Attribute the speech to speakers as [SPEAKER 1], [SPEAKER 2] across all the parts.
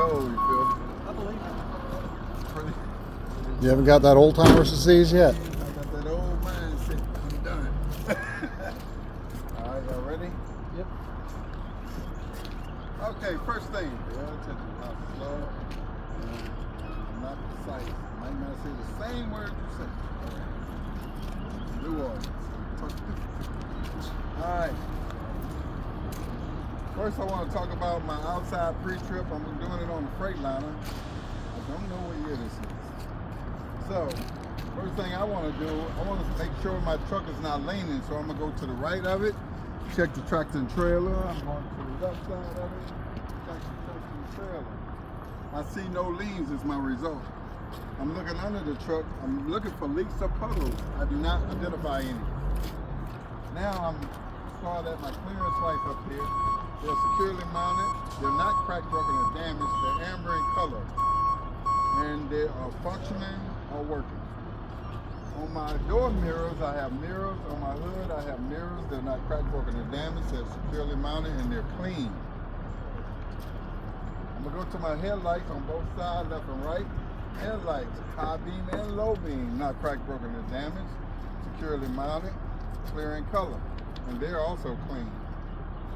[SPEAKER 1] old, you feel me?
[SPEAKER 2] I believe it.
[SPEAKER 3] You haven't got that old timer's disease yet?
[SPEAKER 1] I got that old mindset. I'm done. All right, y'all ready?
[SPEAKER 2] Yep.
[SPEAKER 1] Okay, first thing, pay attention. How slow and not precise. I might not say the same word you say. New order. All right. First, I want to talk about my outside pre-trip. I'm doing it on the Freightliner. I don't know what year this is. So, first thing I want to do, I want to make sure my truck is not laning. So I'm going to go to the right of it, check the tractor and trailer. I'm going to the left side of it, check the tractor and trailer. I see no leans as my result. I'm looking under the truck. I'm looking for leaks or puddles. I do not identify any. Now I'm starting at my clearance lights up here. They're securely mounted. They're not cracked, broken, or damaged. They're amber in color. And they are functioning or working. On my door mirrors, I have mirrors. On my hood, I have mirrors. They're not cracked, broken, or damaged. They're securely mounted and they're clean. I'm gonna go to my headlights on both sides, left and right. Headlights, high beam and low beam, not cracked, broken, or damaged. Securely mounted, clear in color. And they're also clean.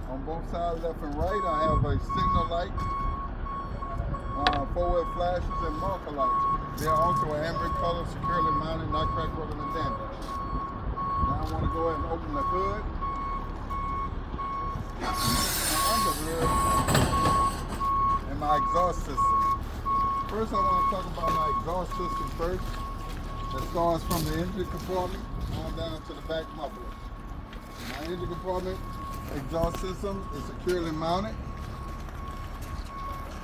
[SPEAKER 1] On both sides, left and right, I have a signal light, forward flashes, and marker lights. They're also amber color, securely mounted, not cracked, broken, or damaged. Now I want to go ahead and open the hood. My underhood and my exhaust system. First, I want to talk about my exhaust system first. That starts from the engine compartment on down to the back muffler. My engine compartment exhaust system is securely mounted.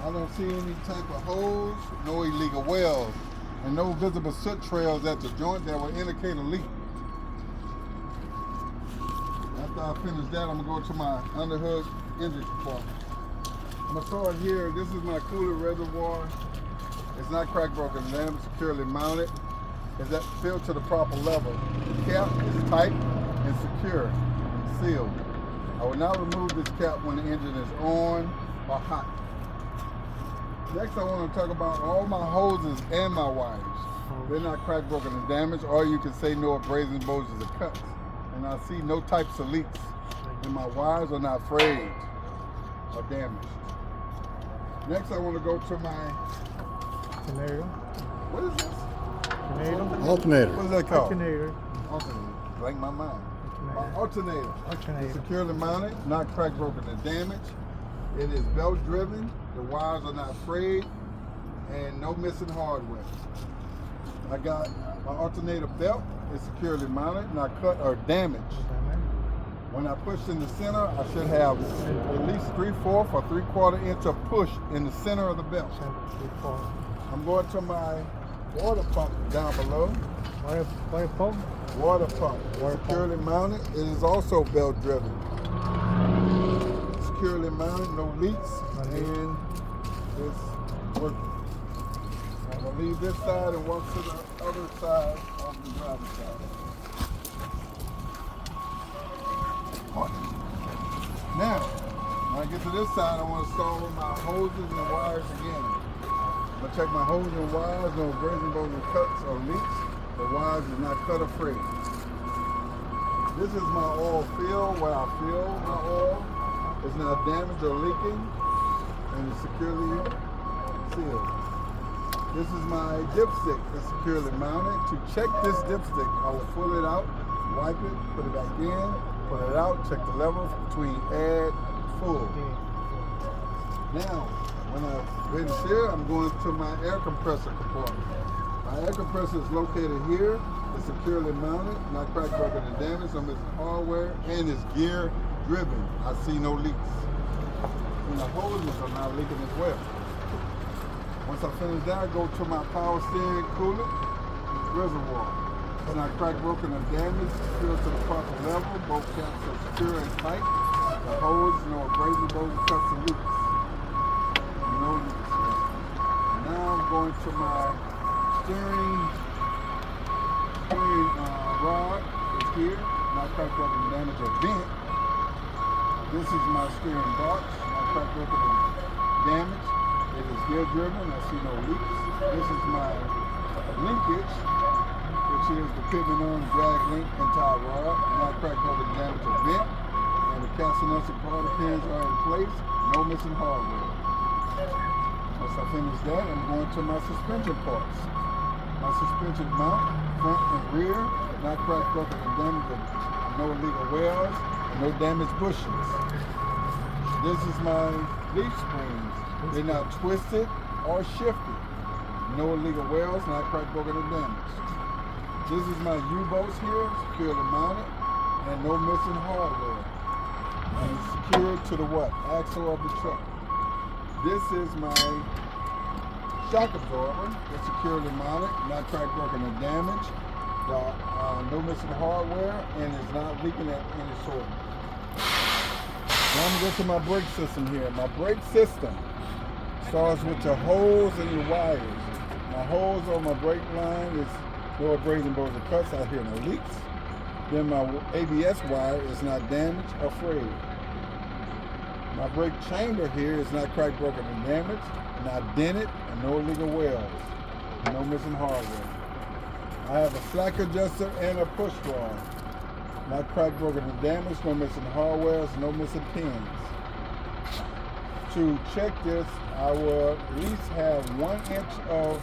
[SPEAKER 1] I don't see any type of holes, no illegal welds, and no visible soot trails at the joint that will indicate a leak. After I finish that, I'm going to go to my underhood engine compartment. I'm going to start here. This is my coolant reservoir. It's not cracked, broken, damaged, securely mounted. Is that filled to the proper level. The cap is tight and secure and sealed. I will not remove this cap when the engine is on or hot. Next, I want to talk about all my hoses and my wires. They're not cracked, broken, or damaged, or you can say no abrasions, bulges, or cuts. And I see no types of leaks. And my wires are not frayed or damaged. Next, I want to go to my
[SPEAKER 2] Alternator.
[SPEAKER 1] What is this?
[SPEAKER 3] Alternator.
[SPEAKER 1] What is that called?
[SPEAKER 2] Alternator.
[SPEAKER 1] Alternator. Blank my mind. My
[SPEAKER 2] Alternator.
[SPEAKER 1] alternator. It's securely mounted, not cracked, broken, or damaged. It is belt driven. The wires are not frayed, and no missing hardware. I got my alternator belt. It's securely mounted, not cut or damaged. When I push in the center, I should have at least 3/4 or 3/4 inch of push in the center of the belt. I'm going to my water pump down below.
[SPEAKER 2] Water pump?
[SPEAKER 1] Water pump. Securely mounted. It is also belt driven. Securely mounted, no leaks, and it's working. I'm going to leave this side and walk to the other side of the driver's side. Now, when I get to this side, I want to install my hoses and wires again. I'm going to check my hoses and wires, no abrasion, bolts, cuts, or leaks. The wires is not cut or frayed. This is my oil fill, where I fill my oil. It's not damaged or leaking, and it's securely sealed. This is my dipstick. It's securely mounted. To check this dipstick, I will pull it out, wipe it, put it back in, pull it out, check the levels between add and full. Now, when I finish here, I'm going to my air compressor compartment. My air compressor is located here. It's securely mounted, not cracked, broken, or damaged. I'm missing hardware, and it's gear driven. I see no leaks. And the hoses are not leaking as well. Once I finish that, I go to my power steering coolant reservoir. It's not cracked, broken, or damaged. Sealed to the proper level. Both caps are secure and tight. The hose, no abrasion, bolts, cuts, and leaks. No leaks. Now I'm going to my steering rod. It's here. Not cracked, broken, damaged, or bent. This is my steering box. Not cracked, broken, or damaged. It is gear driven. I see no leaks. This is my linkage, which is the pivot on drag link and tie rod. Not cracked, broken, damaged, or bent. And the castanets and quarter pins are in place. No missing hardware. Once I finish that, I'm going to my suspension parts. My suspension mount, front and rear, not cracked, broken, and damaged, no illegal welds, and no damaged bushings. This is my leaf springs. They're not twisted or shifted. No illegal welds, not cracked, broken, or damaged. This is my U-bolts here, securely mounted, and no missing hardware. And it's secured to the what? Axle of the truck. This is my shock absorber. It's securely mounted, not cracked, broken, or damaged. No missing hardware, and it's not leaking at any sort. Now I'm going to go to my brake system here. My brake system starts with your hose and your wires. My hose on my brake line is no abrasion, bows, or cuts. I hear no leaks. Then my ABS wire is not damaged or frayed. My brake chamber here is not cracked, broken, or damaged, not dented, and no illegal welds. No missing hardware. I have a slack adjuster and a push rod. Not cracked, broken, or damaged, no missing hardware, no missing pins. To check this, I will at least have 1 inch of,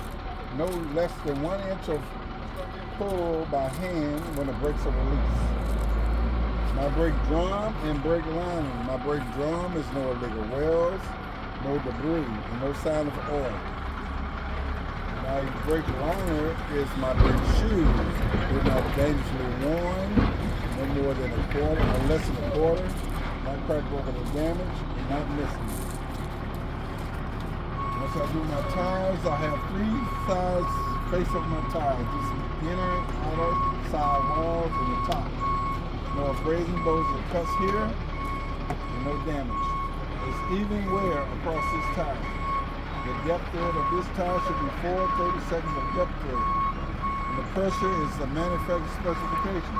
[SPEAKER 1] no less than 1 inch of pull by hand when the brakes are released. My brake drum and brake lining. My brake drum is no illegal welds, no debris, and no sign of oil. My brake liner is my brake shoes. They're not dangerously worn, no more than a quarter, or less than a quarter, not cracked, broken, or damaged, and not missing. Once I do my tires, I have 3 sides face of my tires. Just inner, outer, side walls, and the top. No abrasion, bows, or cuts here, and no damage. It's even wear across this tire. The depth thread of this tire should be 4/32 of depth thread. And the pressure is the manufacturer specification.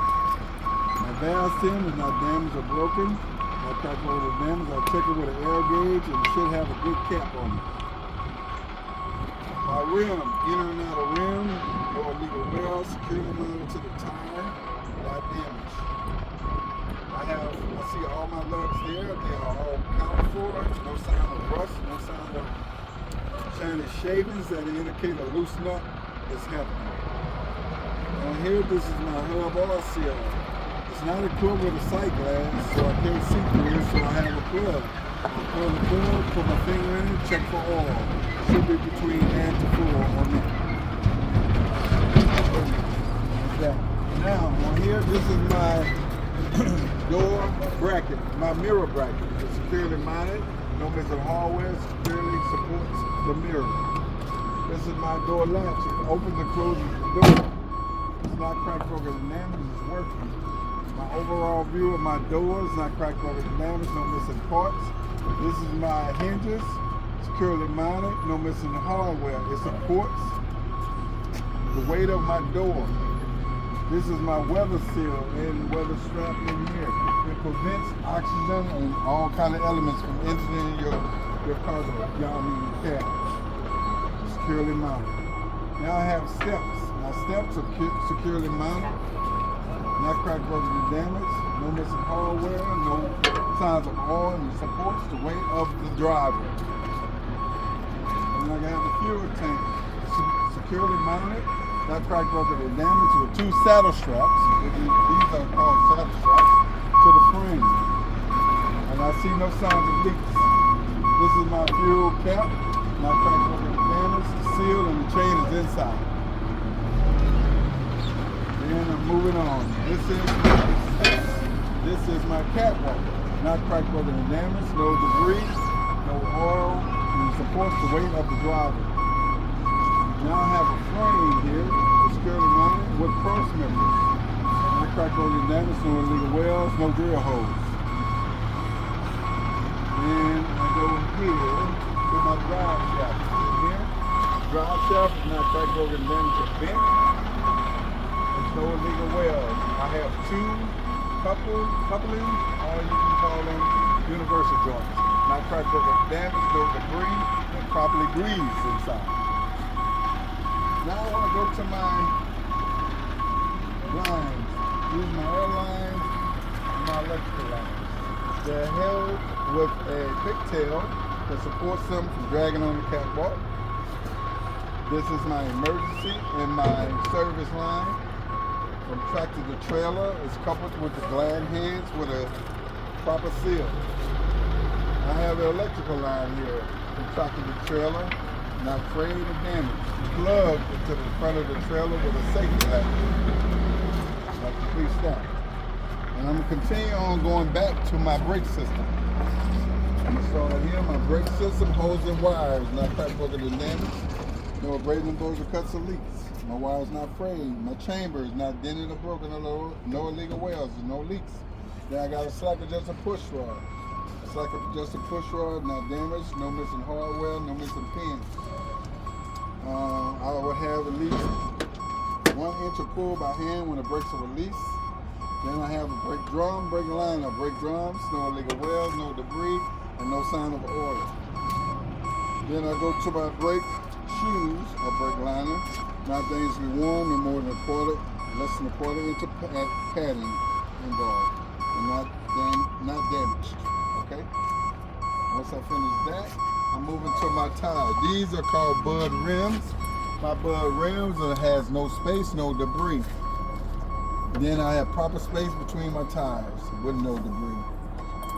[SPEAKER 1] My valve stem is not damaged or broken. Not cracked, broken, or damaged. I'll check it with an air gauge and it should have a good cap on it. My rim, inner and outer rim, no illegal welds, securely mounted to the tire, not damaged. I see all my lugs there. They are all accounted for. No sign of rust, no sign of shiny shavings that indicate a loose nut is happening. And here, this is my hub oil seal. It's not equipped with a sight glass, so I can't see through it, so I have a plug. I pull the plug, put my finger in it, check for oil. Should be between and to 4 on it. Now, on here, this is my door bracket, my mirror bracket. It's securely mounted, no missing hardware, securely supports the mirror. This is my door latch. It opens and closes the door. It's not cracked, broken, and damaged, it's working. My overall view of my doors, not cracked, broken, and damaged, no missing parts. This is my hinges, securely mounted, no missing hardware. It supports the weight of my door. This is my weather seal and weather strap in here. It prevents oxygen and all kind of elements from entering your cargo, your cab. Securely mounted. Now I have steps. My steps are securely mounted. Not cracked, broken, and damaged. No missing hardware. No signs of oil, and it supports the weight of the driver. And I have a fuel tank. Securely mounted. Not cracked, broken, and damaged with 2 saddle straps. These are called saddle straps to the frame. And I see no signs of leaks. This is my fuel cap. Not cracked, broken, and damaged. The seal and the chain is inside. Then I'm moving on. This is my catwalk. Not cracked, broken, and damaged. No debris, no oil, and it supports the weight of the driver. Now I have a frame here, securely mounted with cross members. No cracked, broken, and damaged, no illegal welds, no drill holes. Then I go here to my drive shaft. In here, drive shaft is not cracked, broken, and damaged, or bent. There's no illegal welds. I have 2 couplings, or you can call them universal joints. not crack, broken, damaged, no debris, and properly greased inside. Now I want to go to my lines. Use my air lines and my electrical lines. They're held with a pigtail that supports them from dragging on the catwalk. This is my emergency and my service line. From tractor to trailer, it's coupled with the glad heads with a proper seal. I have an electrical line here from tractor to trailer, not frayed or damaged. Plugged into the front of the trailer with a safety latch. Like the police stop. And I'm going to continue on going back to my brake system. I'm going to start here. My brake system holds and wires, not cracked, broken, and damaged. No abrasion, blows, or cuts or leaks. My wire is not frayed. My chamber is not dented or broken, or no illegal welds, no leaks. Then I got a slack adjuster push rod. A slack adjuster push rod, not damaged, no missing hardware, no missing pins. I would have at least 1 inch of pull by hand when the brakes are released. Then I have a brake drum, brake liner, brake drums, no illegal welds, no debris, and no sign of oil. Then I go to my brake shoes, a brake liner, not dangerously worn, no more than less than a quarter inch of padding involved, and not damaged. Okay. Once I finish that, I'm moving to my tires. These are called Bud rims. My Bud rims has no space, no debris. Then I have proper space between my tires with no debris.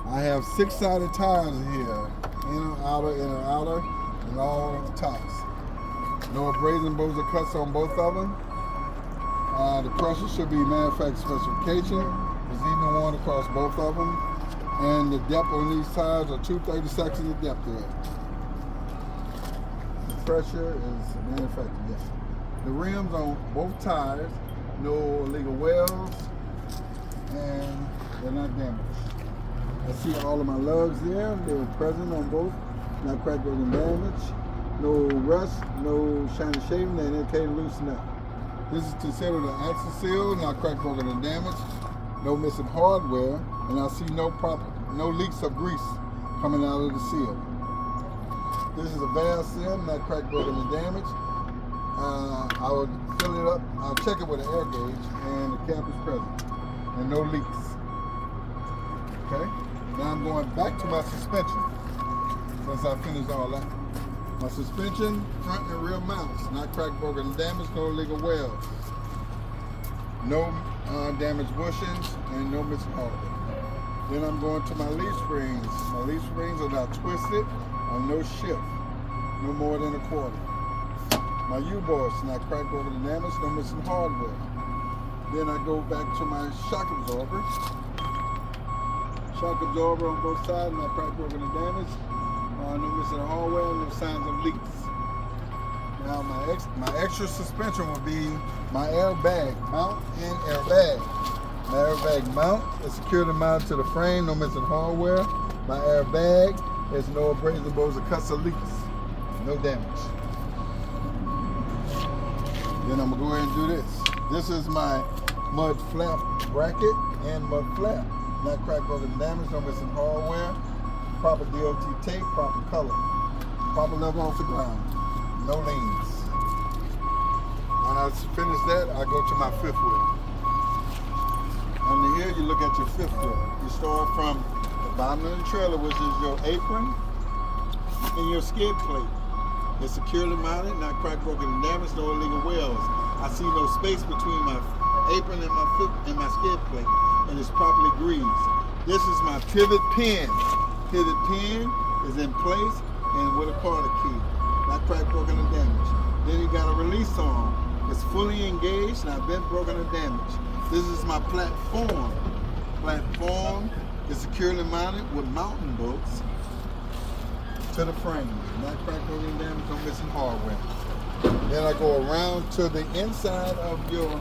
[SPEAKER 1] I have 6-sided tires here, inner, outer, and all of the tops. No abrasion, blows, or cuts on both of them. The pressure should be manufacturer specification. It's even worn across both of them. And the depth on these tires are 2/32 of depth there. The pressure is manufactured, yes. The rims on both tires, no illegal welds, and they're not damaged. I see all of my lugs there. They're present on both, not cracked, broken, damaged. No rust, no shiny shaving, they indicate loose nut. This is considered an axle seal, not cracked, broken, and damaged. No missing hardware, and I see no leaks of grease coming out of the seal. This is a valve seal, not cracked, broken, and damaged. I will fill it up, I'll check it with an air gauge, and the cap is present, and no leaks. Okay, now I'm going back to my suspension, since I finished all that. My suspension, front and rear mounts, not cracked, broken, and damaged, no illegal welds. No damaged bushings, and no missing hardware. Then I'm going to my leaf springs. My leaf springs are not twisted, on no shift, no more than a quarter. My U-bolts, not cracked, broken, and damaged, no missing hardware. Then I go back to my shock absorber. Shock absorber on both sides, not cracked, broken, and damaged. No missing hardware, no signs of leaks. Now my extra suspension will be my airbag mount and airbag. My airbag mount is securely mounted to the frame, no missing hardware. My airbag is no abrasion, blows, or cuts or leaks. No damage. Then I'm gonna go ahead and do this. This is my mud flap bracket and mud flap. Not cracked, broken, damaged, no missing hardware. Proper DOT tape, proper color. Proper level off the ground. No leans. When I finish that, I go to my fifth wheel. Under here, you look at your fifth wheel. You start from the bottom of the trailer, which is your apron and your skid plate. It's securely mounted, not cracked, broken, and damaged, no illegal welds. I see no space between my apron and my skid plate, and it's properly greased. This is my pivot pin. Pivot pin is in place and with a Carter key, not cracked, broken, and damaged. Then you got a release arm. It's fully engaged, not bent, broken, or damaged. This is my platform. Platform is securely mounted with mounting bolts to the frame, not cracked, broken, and damaged, no missing hardware. Then I go around to the inside of your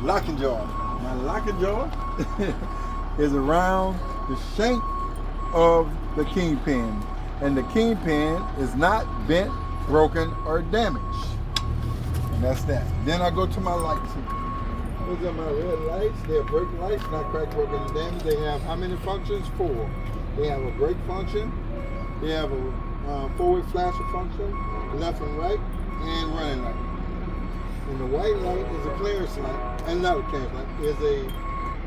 [SPEAKER 1] locking jaw. My locking jaw is around the shank of the kingpin, and the kingpin is not bent, broken, or damaged. And that's that. Then I go to my lights here. These are my red lights. They're brake lights, not cracked, broken, and damaged. They have how many functions? 4. They have a brake function. They have a forward flasher function, left and right, and running light. And the white light is a clearance light, and not a clearance light, is a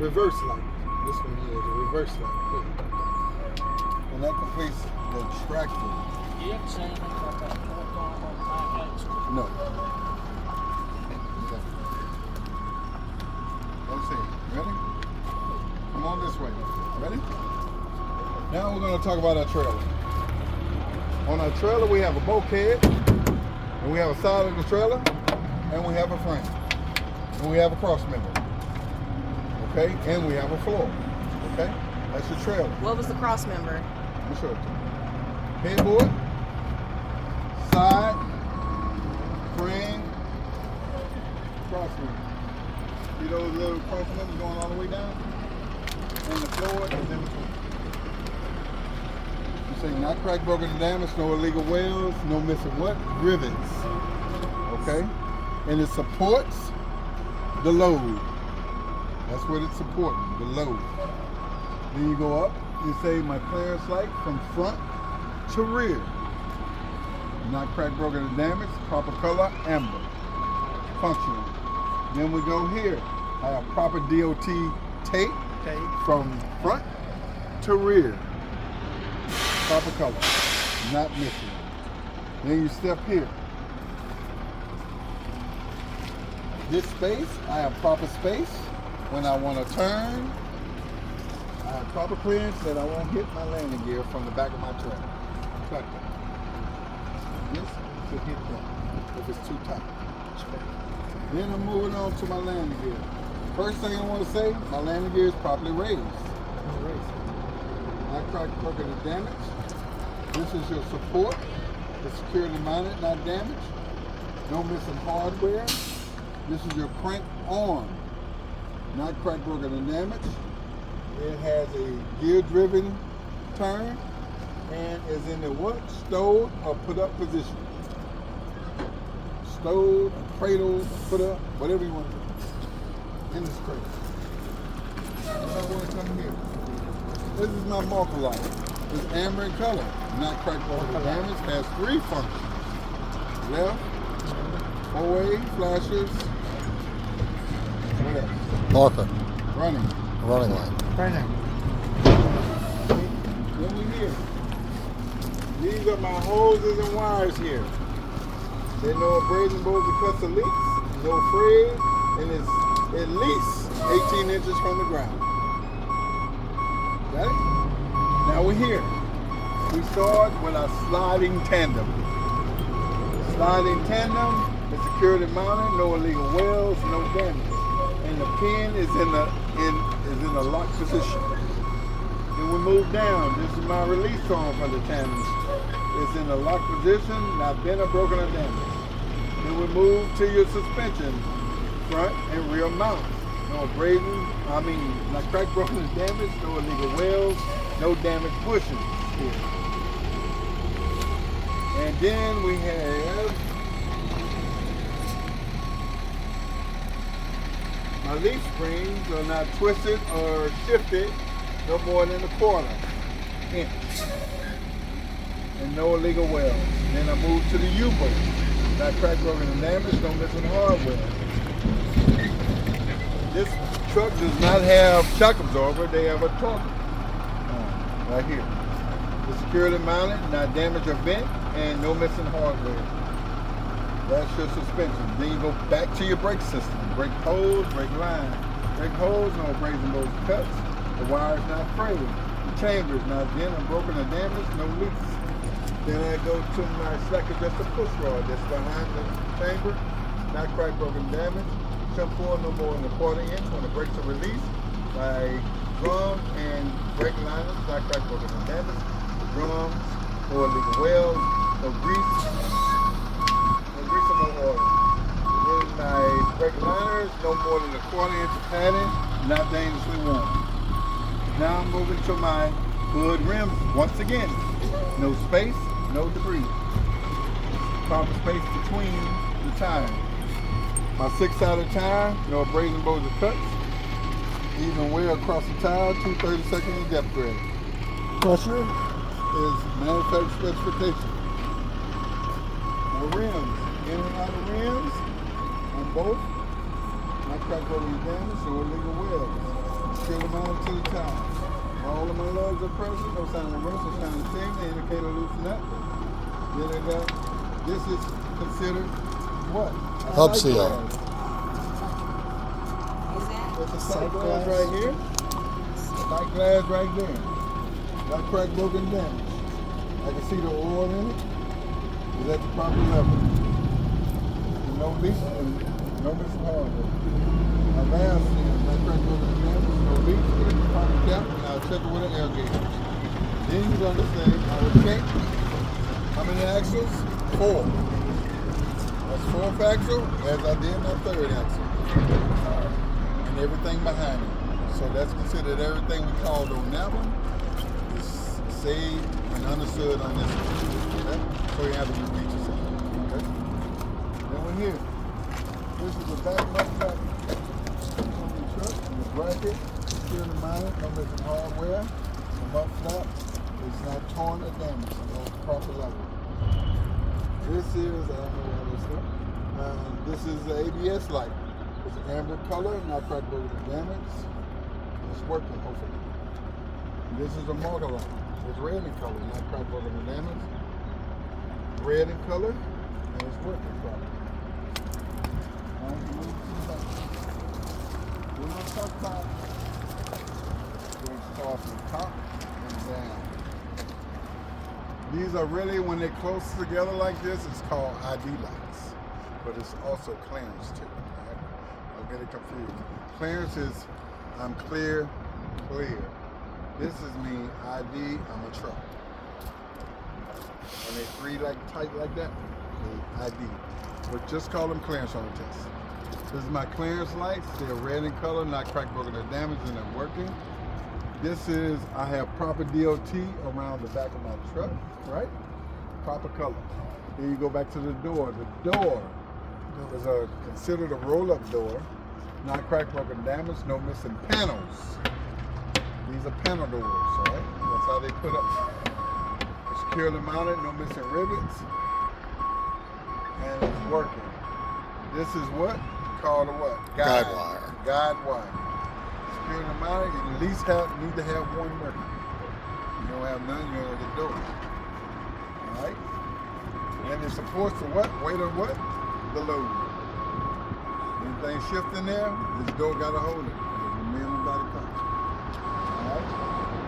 [SPEAKER 1] reverse light. This one here is a reverse light. And that completes the distractor.
[SPEAKER 4] You haven't seen anything about that torque arm on my Ext?
[SPEAKER 1] No. Let's see. Ready? Come on this way. Ready? Now we're going to talk about our trailer. On our trailer, we have a bulkhead, and we have a side of the trailer, and we have a frame, and we have a cross member. Okay? And we have a floor. Okay? That's your trailer.
[SPEAKER 5] What was the cross member?
[SPEAKER 1] Let me show it to you. Headboard, side, frame, cross member. See those little cross members going all the way down? And the floor is in between. You say not cracked, broken, and damaged, no illegal welds, no missing what? Rivets. Okay? And it supports the load. That's what it's supporting, the load. Then you go up, you say my clearance light from front to rear. Not cracked, broken, and damaged, proper color, amber. Functional. Then we go here. I have proper DOT tape from front to rear. Proper color, not missing. Then you step here. This space, I have proper space. When I want to turn, I have proper clearance that I won't hit my landing gear from the back of my truck. This should hit that if it's too tight. Then I'm moving on to my landing gear. First thing I want to say, my landing gear is properly raised. Not cracked, broken, or damaged. This is your support. It's securely mounted, not damaged. No missing hardware. This is your crank arm. Not cracked, broken, and damaged. It has a gear-driven turn and is in the what? Stowed or put up position. Stowed, cradled, put up, whatever you want to do. In this crate. Then I want to come here. This is my marker light. It's amber in color. Not cracked, broken, or damaged. Has 3 functions. Left, OA, flashers, what else?
[SPEAKER 3] Marker.
[SPEAKER 1] Running.
[SPEAKER 3] Running light.
[SPEAKER 2] Right
[SPEAKER 1] Then we here. These are my hoses and wires here. There are no abrasion bolts or cuts or leaks, no fray, and it's at least 18 inches from the ground. Got it? Now we're here. We start with our sliding tandem. Sliding tandem is security mounted, no illegal welds, no damage. And the pin is in a locked position. Then we move down. This is my release arm for the tandem. It's in a locked position, not bent or broken or damaged. Then we move to your suspension, front and rear mount. No abrasion, not cracked, broken, or damaged, no illegal welds, no damaged bushings here. And then we have my leaf springs are not twisted or shifted no more than a quarter inch. And no illegal welds. Then I move to the U-boat. Not cracked, broken, and damaged, no missing hardware. This truck does not have shock absorber, they have a torque right here. The security mounted, not damaged or bent, and no missing hardware. That's your suspension. Then you go back to your brake system. Brake hose, brake line. Brake hose, no abrasion bolts cuts. The wire is not frayed. The chamber is not bent or broken or damaged, no leaks. Then I go to my slacker, just a push rod that's behind the chamber. Not cracked, broken, damaged. Jump forward no more than a quarter inch when the brakes are released. My drum and brake liners, not cracked, broken, and damaged. The drums, no illegal welds, no grease. No oil. Then my brake liners, no more than a quarter inch of padding, not dangerously worn. Now I'm moving to my hood rims once again. No space, no debris. Proper space between the tires. My 6-sided tire, no abrasion bows or cuts. Even wear across the tire, 2 30-second depth grade. Pressure is manufacturer specification. My rims, in and out of rims on both. My crack over the damage, so illegal wheels. Secure them on to the tire. All of my lugs are present, no sign of rust, no sign of change, they indicate a loose nut. Then I got, this is considered what? A
[SPEAKER 3] Hub
[SPEAKER 1] sight
[SPEAKER 3] seal.
[SPEAKER 1] glass. There's a sight glass right here. A sight glass right there. Got crack broken damage. I can see the oil in it. Is at the proper level. No leak and no missing hardware. My valve seal, that crack broken damage, no leak, put it in the proper cap, and I'll check it with an air gauge. Then you're gonna say, I will check how many axles? 4. That's 4th axle, as I did my 3rd axle. And everything behind it. So that's considered everything we called on that one is saved and understood on this one. Okay? So you have to repeat yourself. Okay? Then we're here. This is the back mud flap on the truck, and the bracket, securely mounted, no missing hardware. The mud flap is not torn or damaged, it's at the proper level. This is, I don't know what this is. This is the ABS light. It's an amber color, not crack broken or damaged. It's working, hopefully. This is a motor light. It's red in color, not crack broken or damaged. Red in color, and it's working properly. We're going to talk about, we're going to start from top and down. These are really, when they're close together like this, it's called ID lights. But it's also clearance too. Right? Don't get it confused. Clearance is, I'm clear, clear. This is me, ID, I'm a truck. When they three like tight like that, they ID. But just call them clearance on the test. This is my clearance lights. They're red in color, not crack broken or damaged, and they're working. This is, I have proper DOT around the back of my truck, right? Proper color. Then you go back to the door. The door is considered a roll-up door, not crack broken damaged, no missing panels. These are panel doors, all right? That's how they put up. It's securely mounted, no missing rivets, and it's working. This is what? Called a what?
[SPEAKER 3] Guide wire.
[SPEAKER 1] Guide wire. Securely mounted, you at least need to have one working. You don't have none, you don't get doors. All right? And it supports the what? Weight of what? The load. Anything shift in there, this door got to hold it. There's a minimum body part. All right?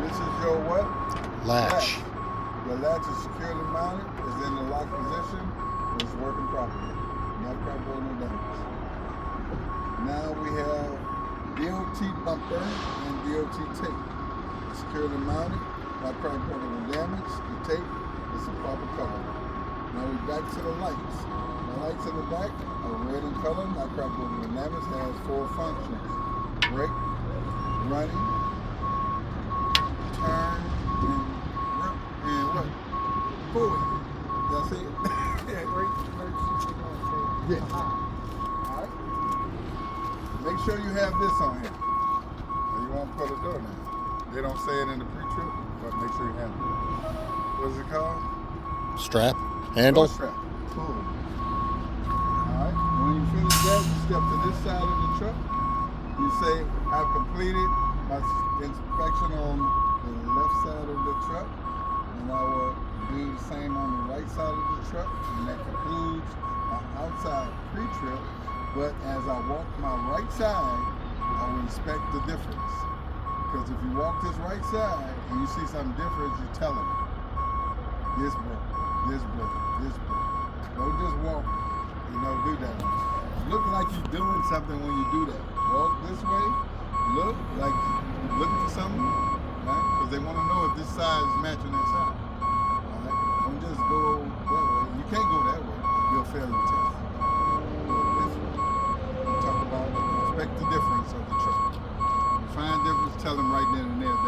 [SPEAKER 1] This is your what?
[SPEAKER 3] Latch.
[SPEAKER 1] Your latch is securely mounted, is in the lock position, and it's working properly. Not crack broken or damaged. Now we have DOT bumper and DOT tape. Securely mounted, not crack broken or damaged. The tape is a proper color. Now we're back to the lights. The lights in the back are red in color, not crack broken or damaged. It has 4 functions. Brake, running, turn, and what? Forward. That's it. Yeah. Alright. Make sure you have this on here. You won't put a door now. They don't say it in the pre-trip, but make sure you have it. What is it called?
[SPEAKER 3] Strap. Handle.
[SPEAKER 1] Door strap. Cool. Alright. When you finish that, you step to this side of the truck. You say, I've completed my inspection on the left side of the truck. And I will do the same on the right side of the truck. And that concludes my outside pre-trip. But as I walk my right side, I will inspect the difference. Because if you walk this right side and you see something different, you tell them, this broke, this broke, this broke. Don't just walk, do that. Look like you're doing something when you do that. Walk this way, look like you're looking for something, right? Because they want to know if this side is matching that side. All right? Don't just go that way. You can't go that way. You'll fail your test. Go this way. Talk about inspect the difference of the truck. You find difference, tell them right then and there if